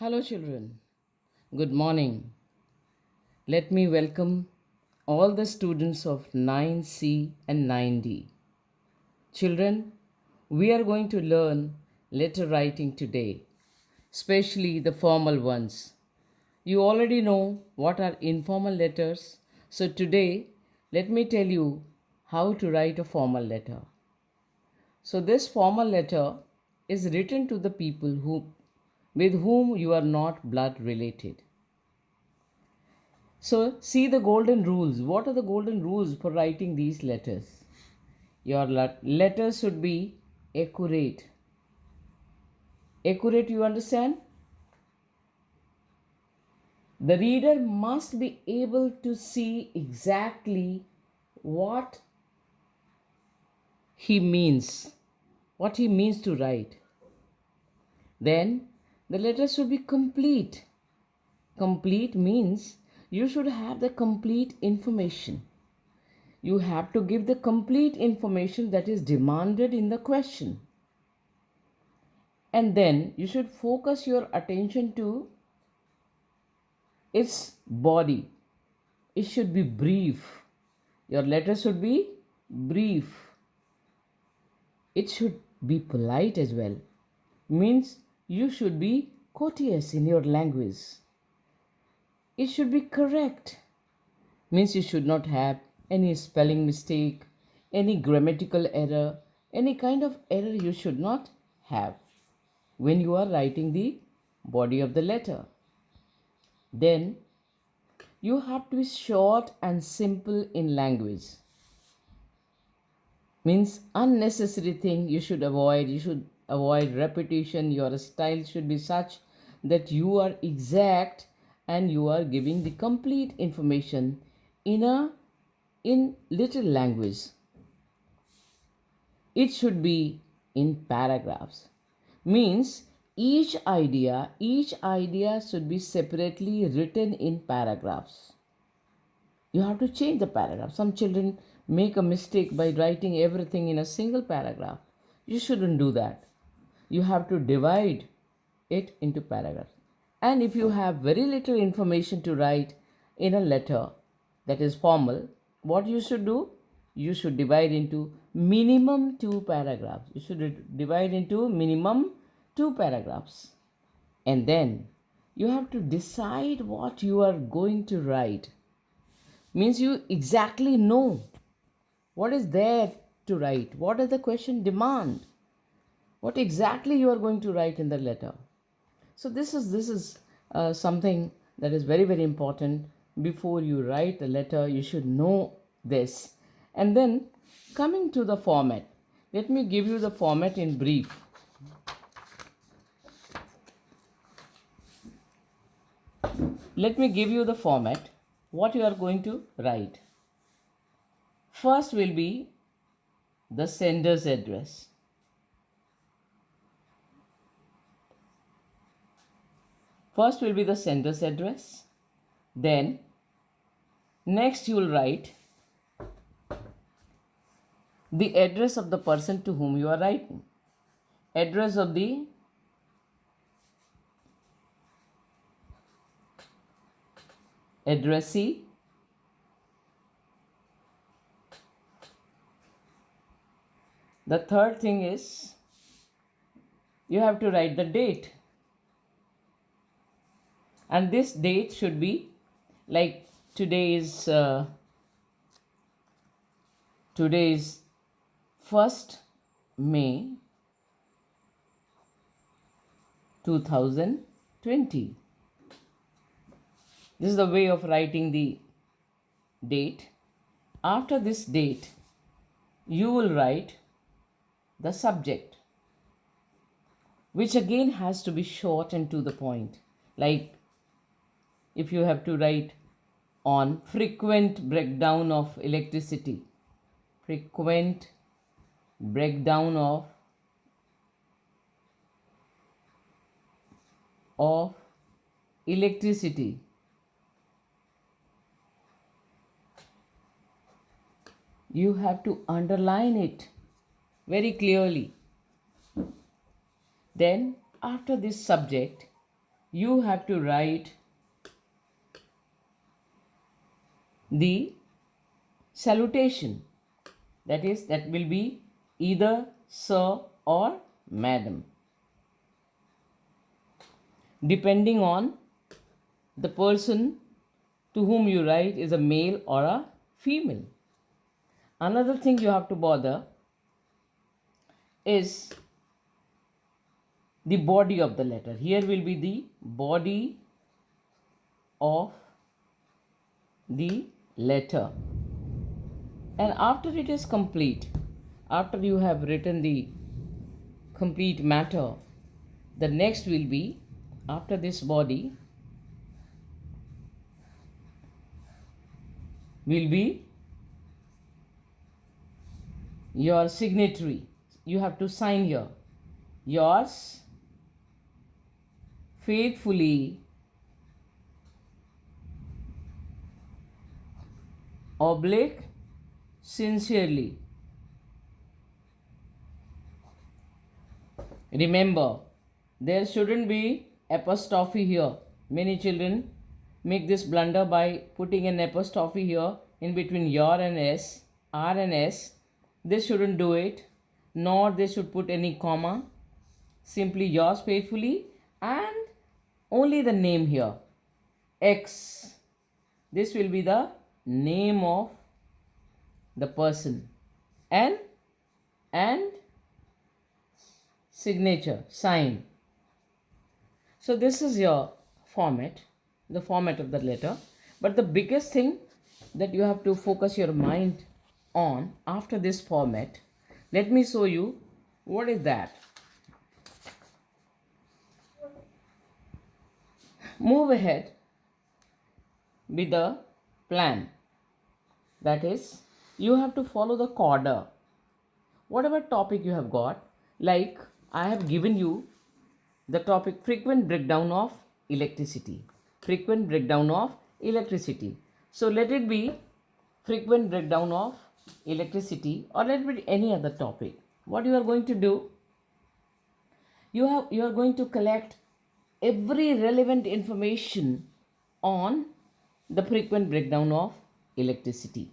Hello, children. Good morning. Let me welcome all the students of 9C and 9D. Children, we are going to learn letter writing today, especially the formal ones. You already know what are informal letters, so today let me tell you how to write a formal letter. So, this formal letter is written to the people with whom you are not blood related. So, see the golden rules. What are the golden rules for writing these letters? Your letters should be accurate. Accurate, you understand? The reader must be able to see exactly what he means, what he means to write. Then, the letter should be complete. Complete means you should have the complete information. You have to give the complete information that is demanded in the question. And then you should focus your attention to its body. It should be brief. Your letter should be brief. It should be polite as well. Means you should be courteous in your language. It should be correct. Means you should not have any spelling mistake, any grammatical error, any kind of error you should not have when you are writing the body of the letter. Then you have to be short and simple in language. Means unnecessary thing you should avoid. You should avoid repetition. Your style should be such that you are exact and you are giving the complete information in little language. It should be in paragraphs. Means each idea should be separately written in paragraphs. You have to change the paragraph. Some children make a mistake by writing everything in a single paragraph. You shouldn't do that. You have to divide it into paragraphs. And if you have very little information to write in a letter that is formal, what you should do? You should divide into minimum two paragraphs. You should divide into minimum two paragraphs. And then you have to decide what you are going to write. Means you exactly know what is there to write, what does the question demand, what exactly you are going to write in the letter. So this is something that is very very important. Before you write a letter you should know this. And then coming to the format, let me give you the format in brief. Let me give you the format what you are going to write. First will be the sender's address. First will be the sender's address. Then, next you will write the address of the person to whom you are writing. Address of the addressee. The third thing is you have to write the date. And this date should be like today is 1st May 2020. This is the way of writing the date. After this date, you will write the subject, which again has to be short and to the point. Like if you have to write on frequent breakdown of electricity, frequent breakdown of electricity, you have to underline it very clearly. Then after this subject you have to write the salutation. That is, that will be either sir or madam, depending on the person to whom you write is a male or a female. Another thing you have to bother is the body of the letter. Here will be the body of the letter. And after it is complete, after you have written the complete matter, the next will be, after this body, will be your signatory. You have to sign here. Yours faithfully, oblique, sincerely. Remember, there shouldn't be apostrophe here. Many children make this blunder by putting an apostrophe here in between your and s, r and s. They shouldn't do it, nor they should put any comma. Simply yours faithfully and only the name here, X. This will be the name of the person, and signature, sign. So this is your format, the format of the letter. But the biggest thing that you have to focus your mind on after this format, let me show you what is that. Move ahead with the plan. That is, you have to follow the coda. Whatever topic you have got, like I have given you the topic frequent breakdown of electricity. Frequent breakdown of electricity. So let it be frequent breakdown of electricity, or let it be any other topic. What you are going to do, you are going to collect every relevant information on the frequent breakdown of electricity.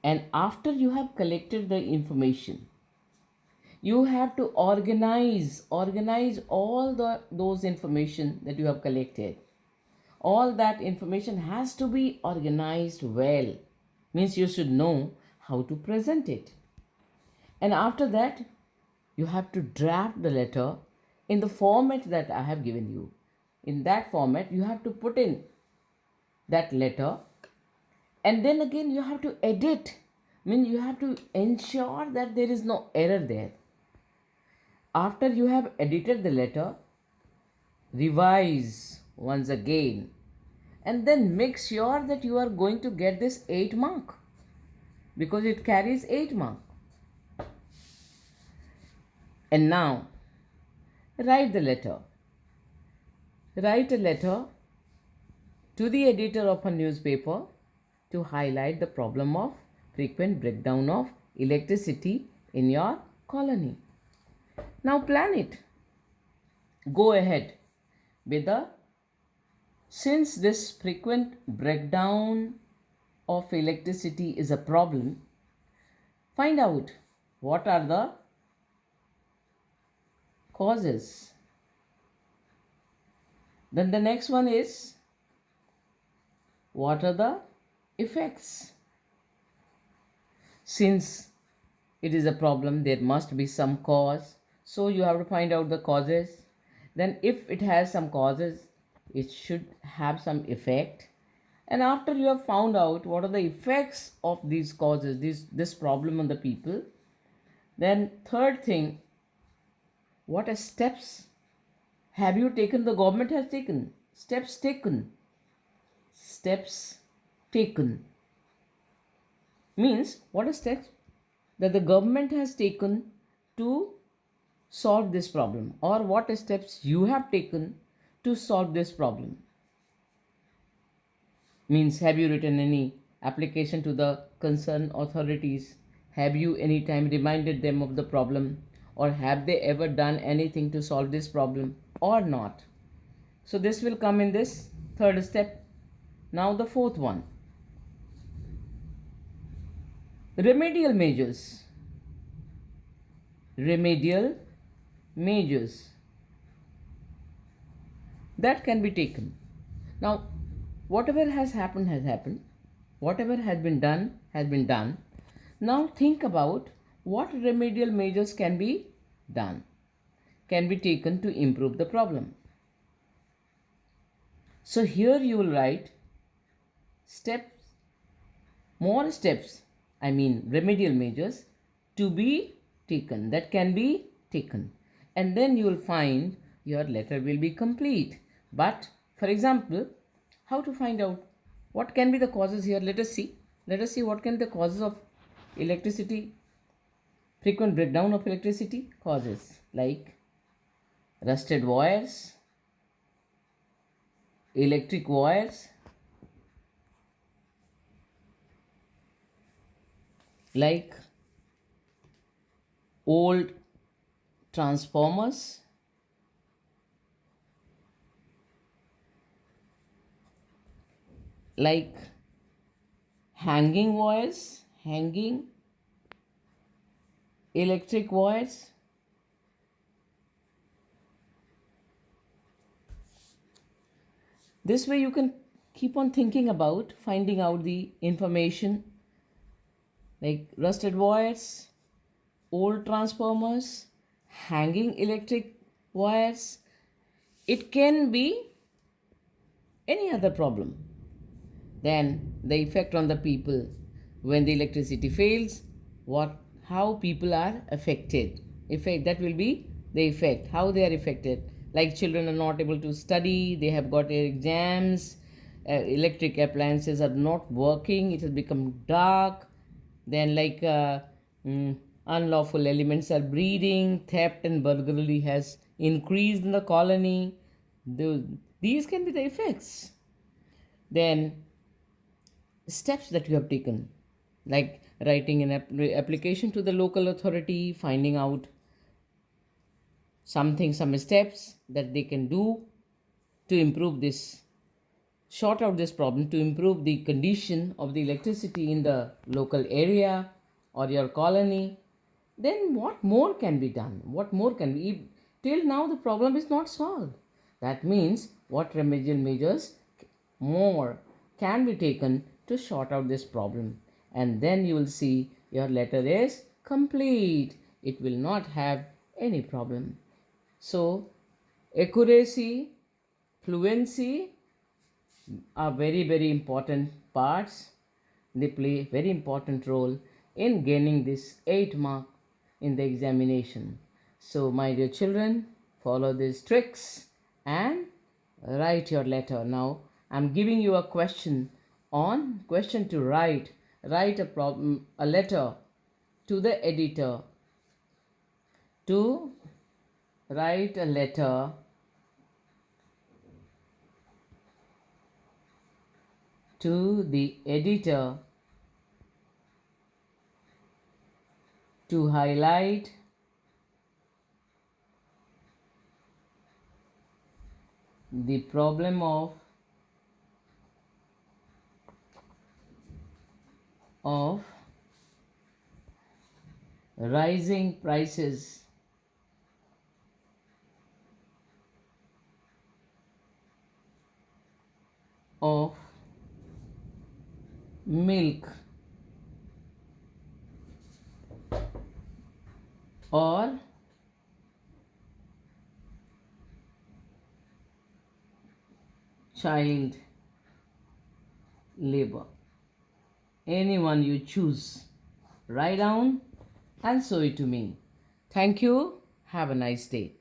And after you have collected the information, you have to organize all those information that you have collected. All that information has to be organized well. Means you should know how to present it. And after that, you have to draft the letter in the format that I have given you. In that format, you have to put in that letter, and then again you have to edit. You have to ensure that there is no error there. After you have edited the letter, revise once again, and then make sure that you are going to get this 8 mark, because it carries 8 mark. And now write the letter. Write a letter to the editor of a newspaper to highlight the problem of frequent breakdown of electricity in your colony. Now plan it. Go ahead with since this frequent breakdown of electricity is a problem, find out what are the causes. Then the next one is, what are the effects? Since it is a problem, there must be some cause. So you have to find out the causes. Then if it has some causes, it should have some effect. And after you have found out what are the effects of these causes, this problem on the people, then third thing, what are steps have you taken, the government has taken? Steps taken. Steps taken. Means what are steps that the government has taken to solve this problem, or what are steps you have taken to solve this problem. Means, have you written any application to the concerned authorities? Have you any time reminded them of the problem, or have they ever done anything to solve this problem or not? So this will come in this third step. Now the fourth one, remedial measures. Remedial measures that can be taken. Now, whatever has happened has happened. Whatever has been done has been done. Now think about what remedial measures can be done, can be taken to improve the problem. So here you will write steps, more steps, I mean remedial measures to be taken, that can be taken. And then you will find your letter will be complete. But for example, how to find out what can be the causes here? Let us see. Let us see what can be the causes of electricity, frequent breakdown of electricity causes, like rusted wires, electric wires, like old transformers, like hanging wires, hanging electric wires. This way you can keep on thinking about finding out the information, like rusted wires, old transformers, hanging electric wires. It can be any other problem. Then the effect on the people when the electricity fails, what, how people are affected. Effect, that will be the effect, how they are affected. Like children are not able to study, they have got their exams, electric appliances are not working, it has become dark. Then like unlawful elements are breeding, theft and burglary has increased in the colony. These can be the effects. Then steps that you have taken, like writing an application to the local authority, finding out something, some steps that they can do to improve this, sort out this problem, to improve the condition of the electricity in the local area or your colony. Then what more can be done? What more can be? Till now the problem is not solved. That means what remedial measures more can be taken to sort out this problem. And then you will see your letter is complete. It will not have any problem. So accuracy, fluency are very, very important parts. They play a very important role in gaining this 8 mark in the examination. So my dear children, follow these tricks and write your letter. Now I'm giving you a question to write. Write a letter to the editor, to write a letter to the editor to highlight the problem of rising prices of milk or child labor. Anyone you choose, write down and show it to me. Thank you. Have a nice day.